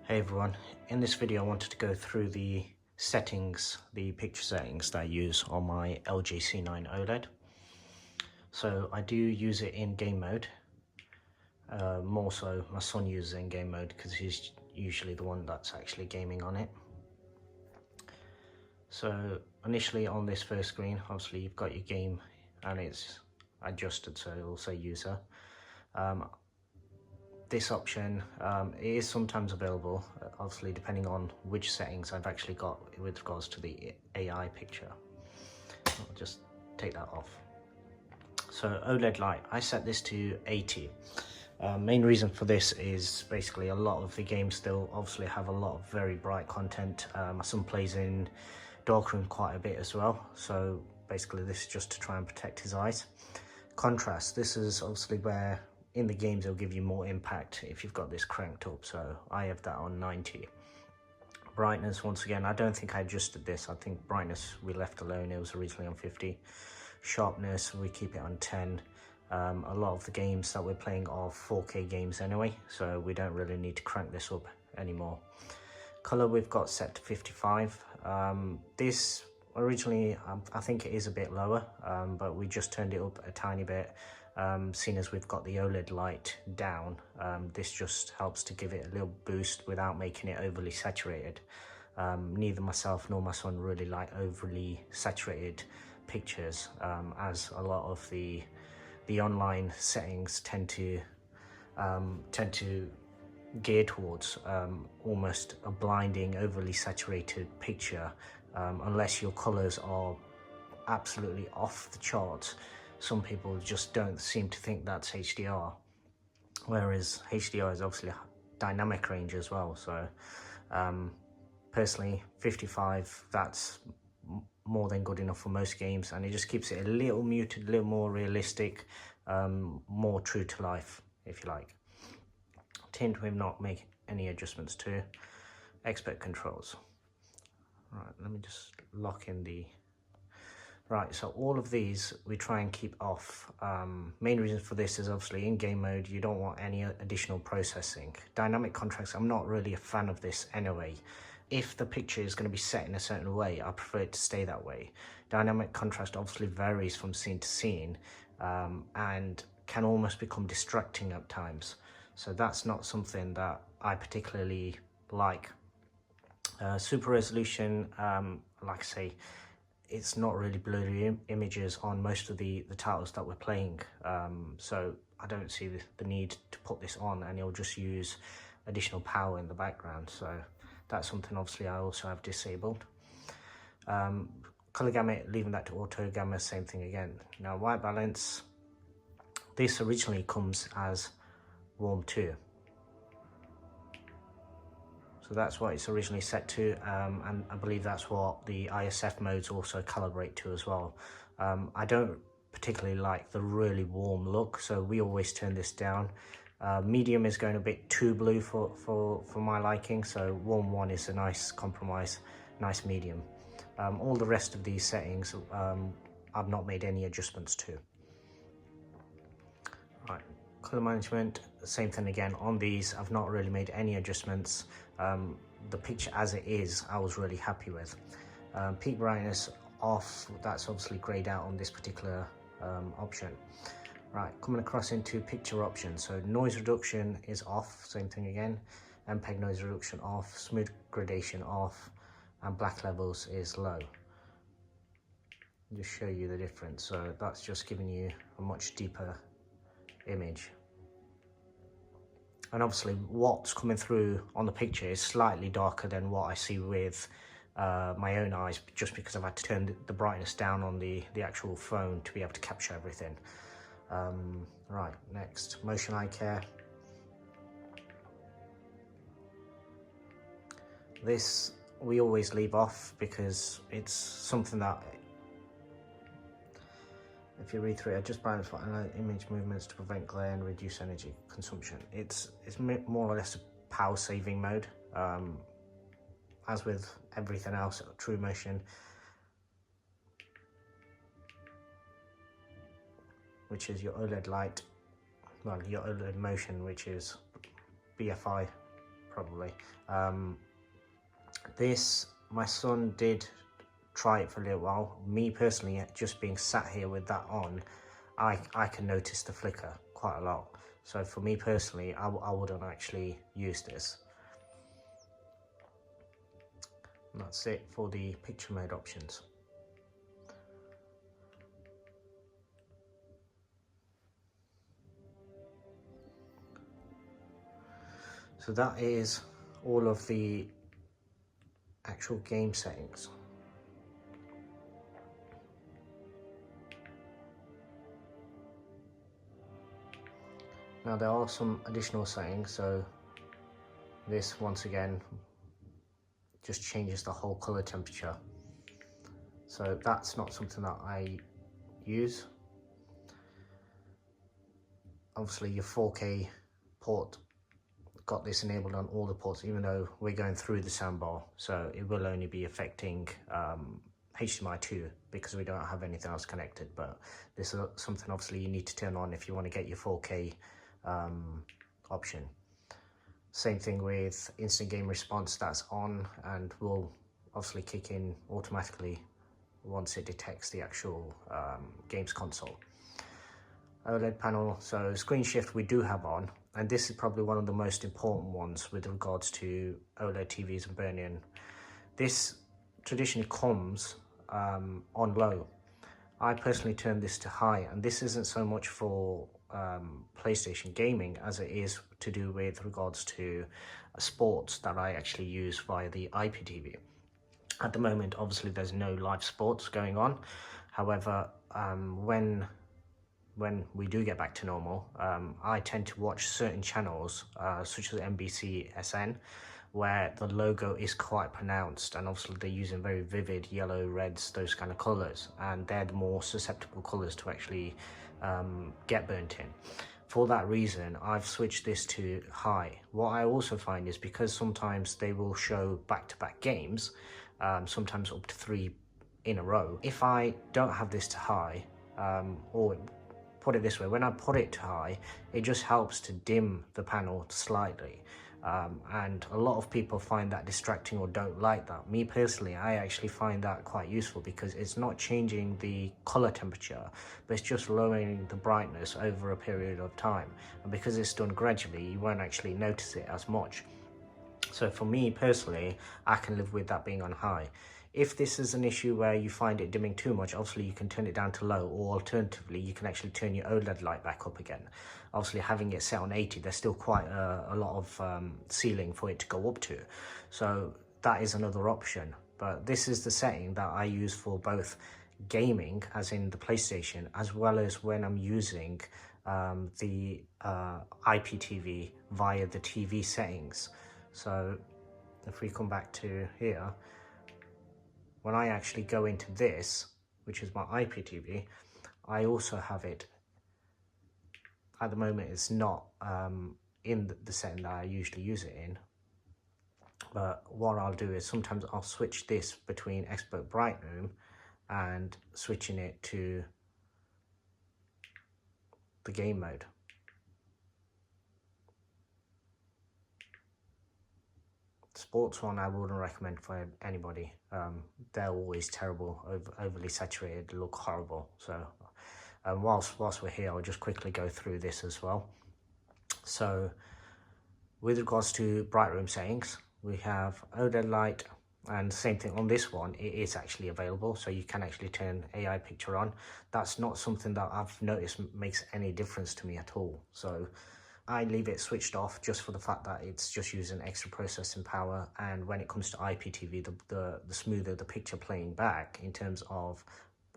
Hey everyone, in this video I wanted to go through the settings, the picture settings that I use on my LG C9 OLED. So I do use it in game mode, more so my son uses it in game mode because he's usually the one that's actually gaming on it. So initially on this first screen, obviously you've got your game and it's adjusted, so it'll say user. This option it is sometimes available, obviously depending on which settings I've actually got with regards to the AI picture. I'll just take that off. So OLED light, I set this to 80. Main reason for this is basically a lot of the games still obviously have a lot of very bright content. My son plays in darkroom quite a bit as well, so basically this is just to try and protect his eyes. Contrast, this is obviously where in the games it'll give you more impact if you've got this cranked up, so I have that on 90. Brightness, once again, I don't think I adjusted this. I think brightness we left alone, it was originally on 50. Sharpness, we keep it on 10. A lot of the games that we're playing are 4K games anyway, so we don't really need to crank this up anymore. Color we've got set to 55. This originally I think it is a bit lower, but we just turned it up a tiny bit. Seeing as we've got the OLED light down, this just helps to give it a little boost without making it overly saturated. Neither myself nor my son really like overly saturated pictures, as a lot of the online settings tend to gear towards almost a blinding, overly saturated picture, unless your colors are absolutely off the charts. Some people just don't seem to think that's HDR, whereas HDR is obviously a dynamic range as well. So personally 55, that's more than good enough for most games, and it just keeps it a little muted, a little more realistic, more true to life if you like. Tint we've not made any adjustments to. Expert controls. Right, let me just lock in the... Right, so all of these we try and keep off. Main reason for this is obviously in game mode you don't want any additional processing. Dynamic contrast, I'm not really a fan of this anyway. If the picture is going to be set in a certain way, I prefer it to stay that way. Dynamic contrast obviously varies from scene to scene, and can almost become distracting at times. So that's not something that I particularly like. Super resolution, like I say, it's not really blurry images on most of the titles that we're playing, so I don't see the need to put this on, and it'll just use additional power in the background, so that's something obviously I also have disabled. Color gamut, leaving that to auto. Gamma, same thing again. Now white balance, this originally comes as warm 2. So that's what it's originally set to, and I believe that's what the ISF modes also calibrate to as well. I don't particularly like the really warm look, so we always turn this down. Medium is going a bit too blue for my liking, so warm 1 is a nice compromise, nice medium. All the rest of these settings I've not made any adjustments to. Right. Color management, same thing again. On these, I've not really made any adjustments. The picture as it is, I was really happy with. Peak brightness off, that's obviously grayed out on this particular option. Right, coming across into picture options. So noise reduction is off, same thing again. MPEG noise reduction off, smooth gradation off, and black levels is low. Just show you the difference. So that's just giving you a much deeper image, and obviously what's coming through on the picture is slightly darker than what I see with my own eyes, just because I've had to turn the brightness down on the actual phone to be able to capture everything. Right, next, motion eye care. This we always leave off because it's something that, if you read through it, just brightness for image movements to prevent glare and reduce energy consumption. It's more or less a power saving mode, as with everything else. True motion, which is your OLED light, well, your OLED motion, which is BFI probably. This, my son did try it for a little while. Me personally, just being sat here with that on, I can notice the flicker quite a lot. So for me personally, I wouldn't actually use this. And that's it for the picture mode options. So that is all of the actual game settings. Now there are some additional settings, so this once again just changes the whole color temperature. So that's not something that I use. Obviously your 4K port got this enabled on all the ports, even though we're going through the soundbar, so it will only be affecting HDMI 2 because we don't have anything else connected. But this is something obviously you need to turn on if you want to get your 4K option. Same thing with instant game response, that's on and will obviously kick in automatically once it detects the actual games console. OLED panel, so screen shift we do have on, and this is probably one of the most important ones with regards to OLED TVs and burn-in. This traditionally comes on low. I personally turn this to high, and this isn't so much for PlayStation gaming as it is to do with regards to sports that I actually use via the IPTV. At the moment, obviously there's no live sports going on. However, when we do get back to normal, I tend to watch certain channels such as NBC SN, where the logo is quite pronounced, and obviously they're using very vivid yellow, reds, those kind of colors, and they're the more susceptible colors to actually get burnt in. For that reason, I've switched this to high. What I also find is because sometimes they will show back-to-back games, sometimes up to 3 in a row. If I don't have this to high, or put it this way, when I put it to high, it just helps to dim the panel slightly. And a lot of people find that distracting or don't like that. Me personally, I actually find that quite useful because it's not changing the color temperature, but it's just lowering the brightness over a period of time. And because it's done gradually, you won't actually notice it as much. So for me personally, I can live with that being on high. If this is an issue where you find it dimming too much, obviously you can turn it down to low, or alternatively you can actually turn your OLED light back up again. Obviously having it set on 80, there's still quite a lot of ceiling for it to go up to, so that is another option. But this is the setting that I use for both gaming, as in the PlayStation, as well as when I'm using the IPTV via the TV settings. So if we come back to here, when I actually go into this, which is my IPTV, I also have it. At the moment, it's not in the setting that I usually use it in. But what I'll do is sometimes I'll switch this between Expert Bright Room and switching it to the game mode. Sports one I wouldn't recommend for anybody. They're always terrible, overly saturated, look horrible. So whilst we're here, I'll just quickly go through this as well. So with regards to bright room settings, we have OLED light, and same thing on this one, it is actually available, so you can actually turn AI picture on. That's not something that I've noticed makes any difference to me at all. So I leave it switched off just for the fact that it's just using extra processing power, and when it comes to IPTV, the smoother the picture playing back in terms of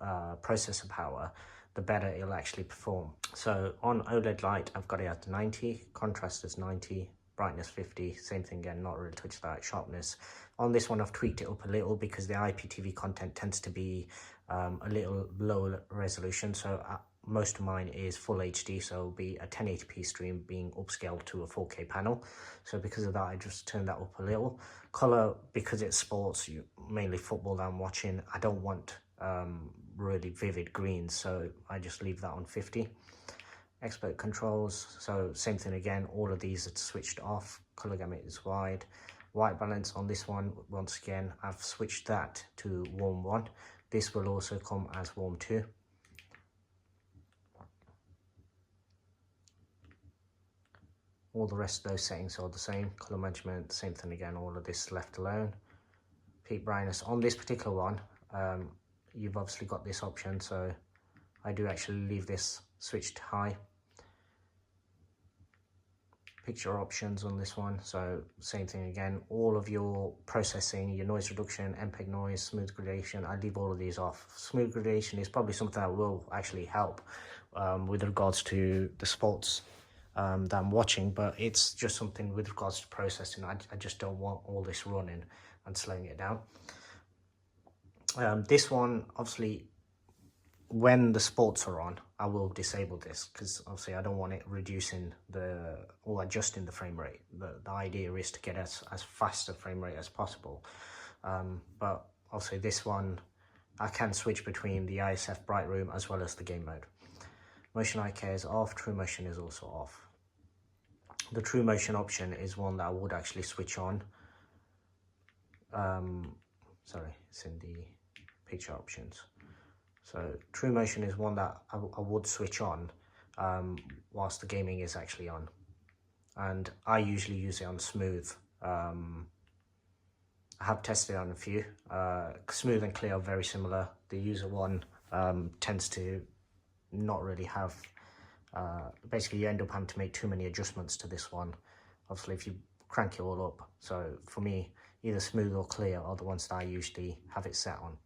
processor power, the better it'll actually perform. So on OLED light, I've got it at 90, contrast is 90, brightness 50, same thing again, not really touched that. Sharpness, on this one I've tweaked it up a little because the IPTV content tends to be a little lower resolution, so most of mine is full HD, so it'll be a 1080p stream being upscaled to a 4K panel. So because of that, I just turned that up a little. Color, because it's sports, mainly football that I'm watching, I don't want really vivid greens, so I just leave that on 50. Expert controls, so same thing again, all of these are switched off. color gamut is wide. White balance on this one, once again, I've switched that to warm 1. This will also come as warm 2. All the rest of those settings are the same. Color management, same thing again, all of this left alone. Peak brightness on this particular one, you've obviously got this option, so I do actually leave this switched to high. Picture options on this one, so same thing again, all of your processing, your noise reduction, MPEG noise, smooth gradation, I leave all of these off. Smooth gradation is probably something that will actually help with regards to the sports that I'm watching, but it's just something with regards to processing. I just don't want all this running and slowing it down. This one, obviously, when the sports are on, I will disable this because obviously I don't want it reducing or adjusting the frame rate. The idea is to get as fast a frame rate as possible. But obviously this one, I can switch between the ISF bright room as well as the game mode. Motion IK is off, True Motion is also off. The True Motion option is one that I would actually switch on. Sorry, it's in the picture options. So True Motion is one that I would switch on whilst the gaming is actually on. And I usually use it on smooth. I have tested it on a few. Smooth and clear are very similar. The user one tends to not really have, basically you end up having to make too many adjustments to this one. Obviously if you crank it all up. So for me, either smooth or clear are the ones that I usually have it set on.